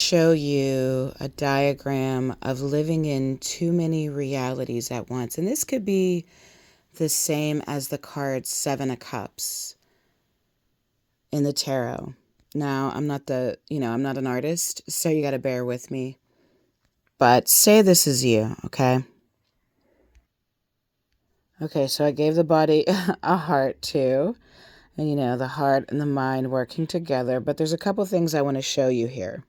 Show you a diagram of living in too many realities at once. And this could be the same as the card Seven of Cups in the tarot. Now, I'm not an artist, so you got to bear with me. But say this is you, okay? Okay, so I gave the body a heart too. And the heart and the mind working together. But there's a couple things I want to show you here.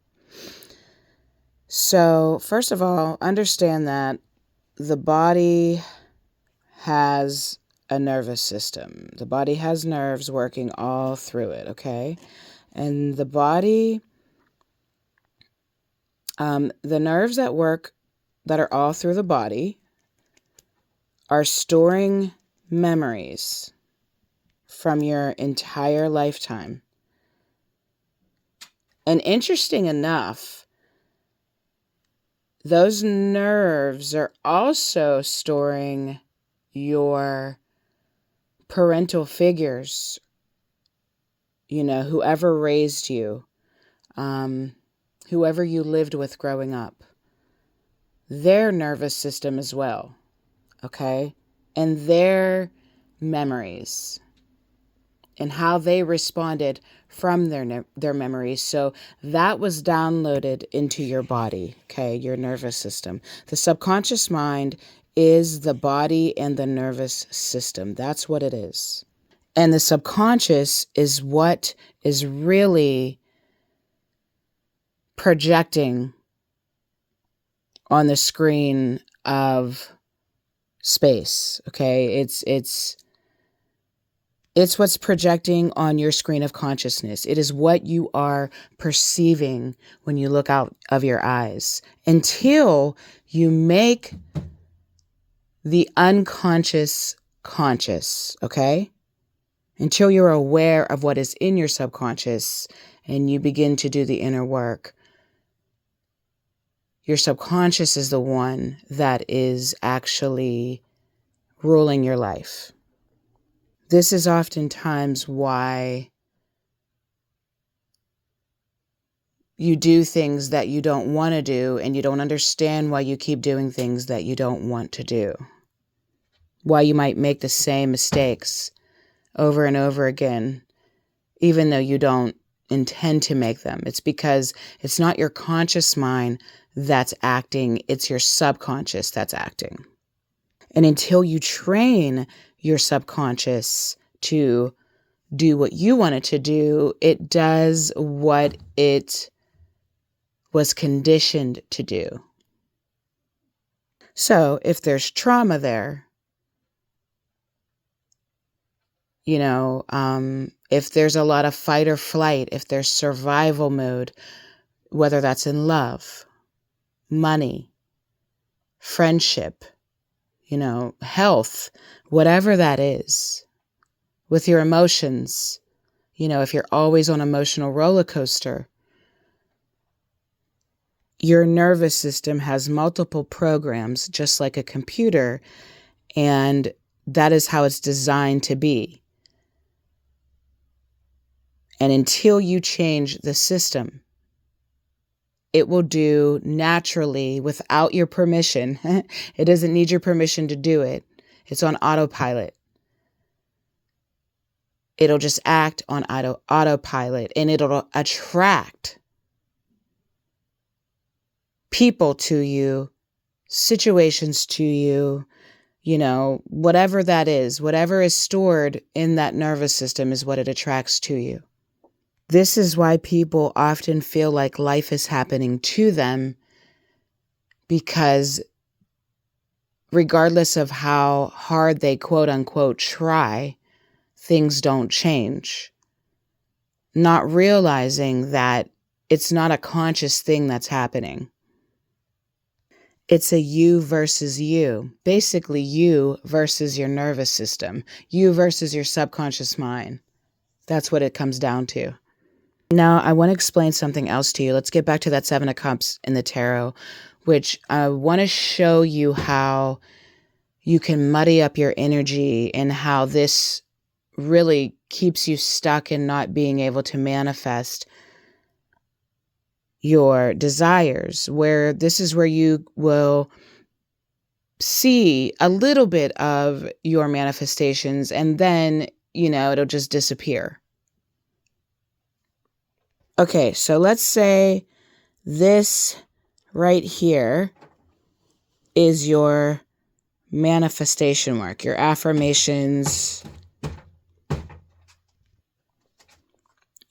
So, first of all, understand that the body has a nervous system. The body has nerves working all through it, okay? And the body, the nerves that work, that are all through the body, are storing memories from your entire lifetime. And interesting enough, those nerves are also storing your parental figures, whoever raised you, whoever you lived with growing up, their nervous system as well, okay? And their memories and how they responded from their memories. So that was downloaded into your body, okay, your nervous system. The subconscious mind is the body and the nervous system. That's what it is. And the subconscious is what is really projecting on the screen of space, okay? It's what's projecting on your screen of consciousness. It is what you are perceiving when you look out of your eyes until you make the unconscious conscious, okay? Until you're aware of what is in your subconscious and you begin to do the inner work. Your subconscious is the one that is actually ruling your life. This is oftentimes why you do things that you don't want to do, and you don't understand why you keep doing things that you don't want to do. Why you might make the same mistakes over and over again, even though you don't intend to make them. It's because it's not your conscious mind that's acting, it's your subconscious that's acting. And until you train your subconscious to do what you want it to do, it does what it was conditioned to do. So if there's trauma there, if there's a lot of fight or flight, if there's survival mode, whether that's in love, money, friendship, health, whatever that is, with your emotions, if you're always on emotional roller coaster, your nervous system has multiple programs, just like a computer, and that is how it's designed to be. And until you change the system, it will do naturally without your permission. It doesn't need your permission to do it. It's on autopilot. It'll just act on autopilot, and it'll attract people to you, situations to you, whatever that is, whatever is stored in that nervous system is what it attracts to you. This is why people often feel like life is happening to them, because regardless of how hard they quote unquote try, things don't change. Not realizing that it's not a conscious thing that's happening. It's a you versus you. Basically, you versus your nervous system. You versus your subconscious mind. That's what it comes down to. Now, I want to explain something else to you. Let's get back to that Seven of Cups in the tarot, which I want to show you how you can muddy up your energy and how this really keeps you stuck in not being able to manifest your desires, where this is where you will see a little bit of your manifestations, and then, it'll just disappear. Okay, so let's say this right here is your manifestation work, your affirmations,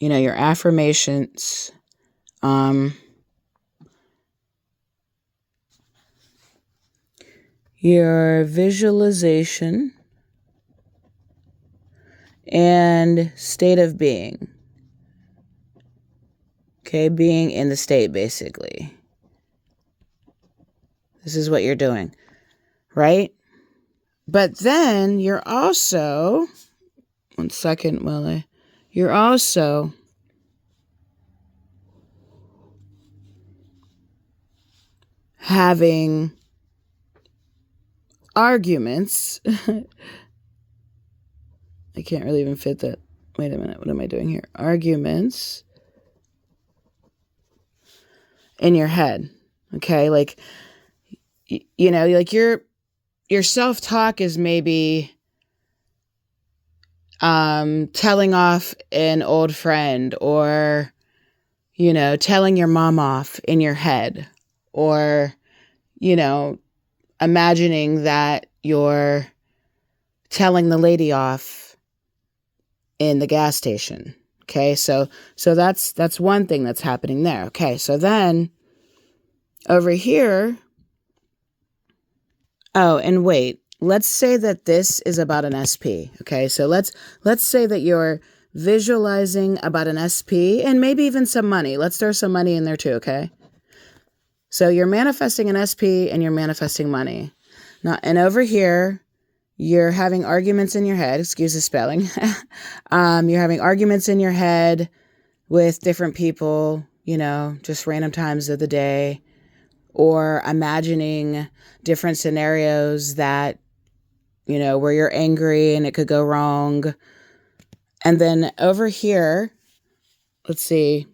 your affirmations, your visualization and state of being. Okay, being in the state, basically. This is what you're doing, right? But then you're also, one second, Willie, you're also having arguments. I can't really even fit that. Wait a minute, what am I doing here? Arguments in your head, okay? Like, like your self-talk is maybe telling off an old friend, or, telling your mom off in your head, or, imagining that you're telling the lady off in the gas station. Okay, so that's one thing that's happening there. Okay, so then over here, oh, and wait, let's say that this is about an SP. Okay, so let's say that you're visualizing about an SP and maybe even some money. Let's throw some money in there too, okay? So you're manifesting an SP and you're manifesting money. Now, and over here, you're having arguments in your head, excuse the spelling. You're having arguments in your head with different people, just random times of the day, or imagining different scenarios that, where you're angry and it could go wrong. And then over here, let's see,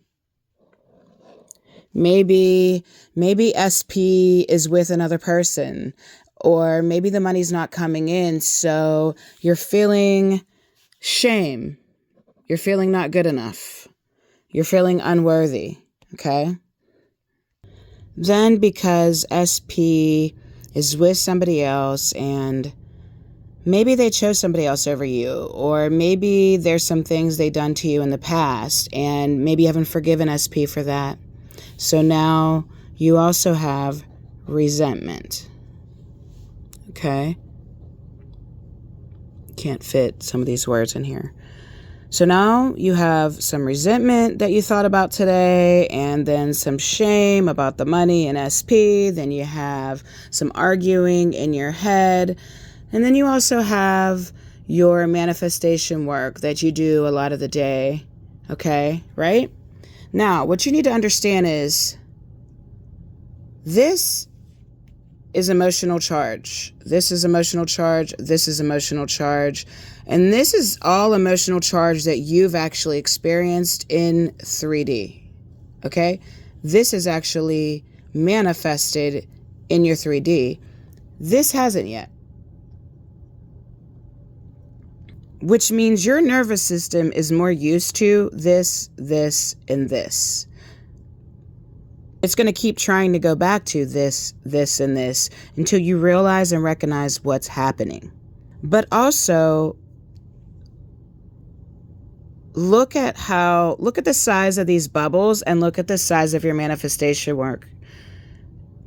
maybe SP is with another person, or maybe the money's not coming in, so you're feeling shame. You're feeling not good enough. You're feeling unworthy, okay? Then because SP is with somebody else, and maybe they chose somebody else over you, or maybe there's some things they done to you in the past, and maybe you haven't forgiven SP for that. So now you also have resentment. Okay? Can't fit some of these words in here. So now you have some resentment that you thought about today, and then some shame about the money and SP. Then you have some arguing in your head. And then you also have your manifestation work that you do a lot of the day. Okay? Right? Now, what you need to understand is this is emotional charge. This is emotional charge. This is emotional charge. And this is all emotional charge that you've actually experienced in 3D. Okay? This is actually manifested in your 3D. This hasn't yet. Which means your nervous system is more used to this, and this. It's going to keep trying to go back to this, and this until you realize and recognize what's happening. But also, look at the size of these bubbles and look at the size of your manifestation work.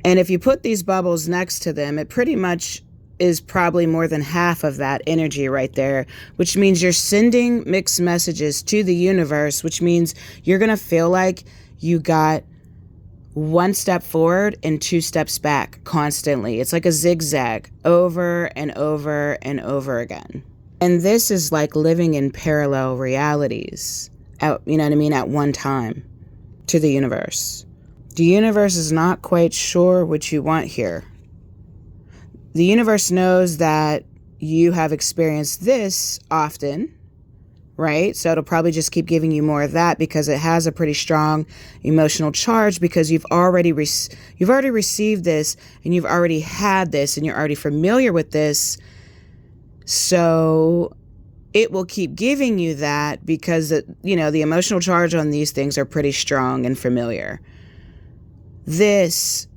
And if you put these bubbles next to them, it pretty much is probably more than half of that energy right there, which means you're sending mixed messages to the universe, which means you're going to feel like you got one step forward and two steps back constantly. It's like a zigzag over and over and over again. And this is like living in parallel realities, at one time to the universe. The universe is not quite sure what you want here. The universe knows that you have experienced this often, right? So it'll probably just keep giving you more of that because it has a pretty strong emotional charge, because you've already received this, and you've already had this, and you're already familiar with this. So it will keep giving you that because the emotional charge on these things are pretty strong and familiar. This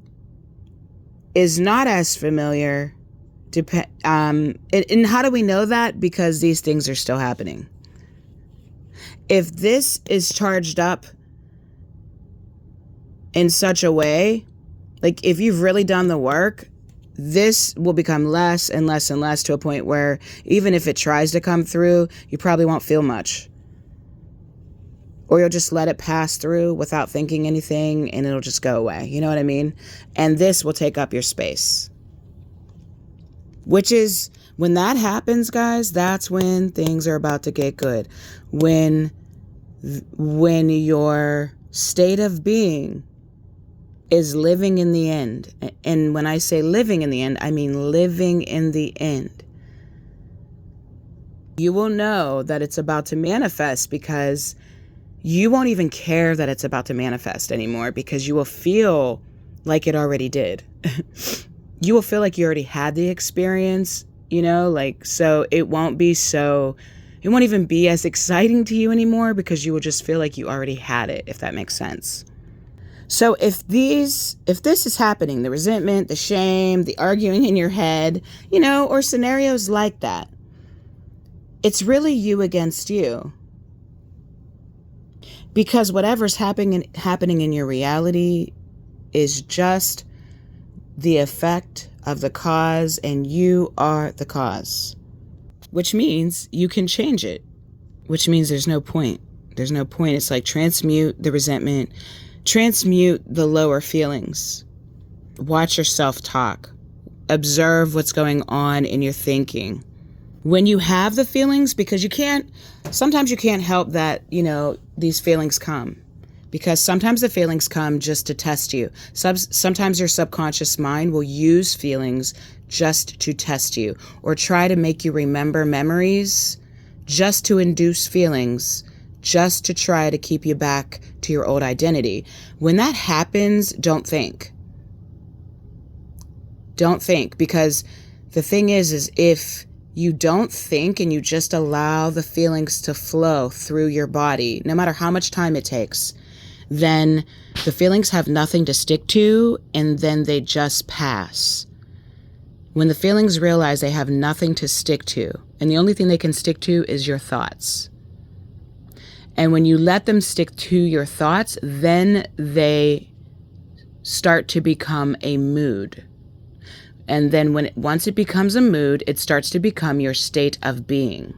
is not as familiar. And how do we know that? Because these things are still happening. If this is charged up in such a way, like if you've really done the work, this will become less and less and less, to a point where even if it tries to come through, you probably won't feel much. Or you'll just let it pass through without thinking anything, and it'll just go away. You know what I mean? And this will take up your space. Which is, when that happens, guys, that's when things are about to get good. When your state of being is living in the end. And when I say living in the end, I mean living in the end. You will know that it's about to manifest, because you won't even care that it's about to manifest anymore, because you will feel like it already did. You will feel like you already had the experience, so it won't even be as exciting to you anymore, because you will just feel like you already had it, if that makes sense. So if this is happening, the resentment, the shame, the arguing in your head, or scenarios like that, it's really you against you. Because whatever's happening in your reality is just the effect of the cause, and you are the cause. Which means you can change it. Which means there's no point. There's no point. It's like transmute the resentment, transmute the lower feelings. Watch yourself talk. Observe what's going on in your thinking. When you have the feelings, because sometimes you can't help that, these feelings come. Because sometimes the feelings come just to test you. Sometimes your subconscious mind will use feelings just to test you, or try to make you remember memories just to induce feelings, just to try to keep you back to your old identity. When that happens, don't think. Don't think, because the thing is if you don't think and you just allow the feelings to flow through your body, no matter how much time it takes, then the feelings have nothing to stick to, and then they just pass. When the feelings realize they have nothing to stick to, and the only thing they can stick to is your thoughts. And when you let them stick to your thoughts, then they start to become a mood. And then once it becomes a mood, it starts to become your state of being.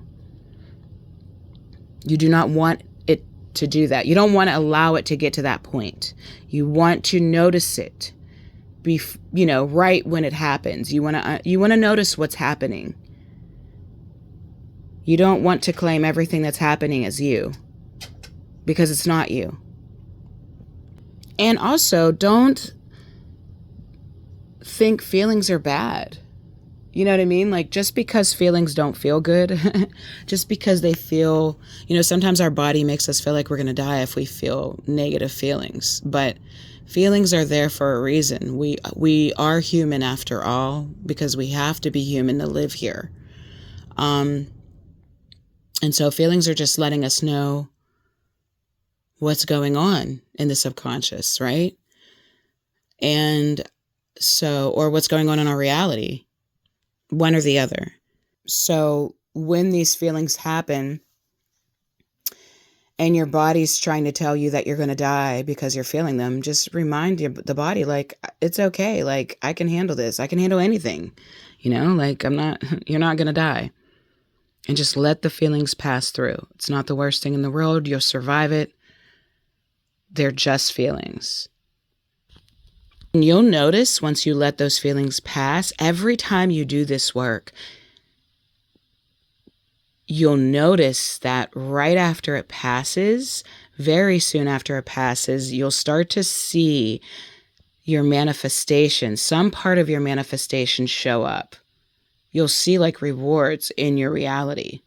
You do not want it to do that. You don't want to allow it to get to that point. You want to notice it, right when it happens. You want to notice what's happening. You don't want to claim everything that's happening as you, because it's not you. And also, don't think feelings are bad. You know what I mean? Like, just because feelings don't feel good, just because they feel, sometimes our body makes us feel like we're going to die if we feel negative feelings, but feelings are there for a reason. We are human after all, because we have to be human to live here. And so feelings are just letting us know what's going on in the subconscious, right? And so, or what's going on in our reality, one or the other. So when these feelings happen and your body's trying to tell you that you're going to die because you're feeling them, just remind the body, like, it's okay. Like, I can handle this. I can handle anything, like you're not going to die. And just let the feelings pass through. It's not the worst thing in the world. You'll survive it. They're just feelings. And you'll notice once you let those feelings pass, every time you do this work, you'll notice that right after it passes, very soon after it passes, you'll start to see your manifestation, some part of your manifestation show up. You'll see like rewards in your reality.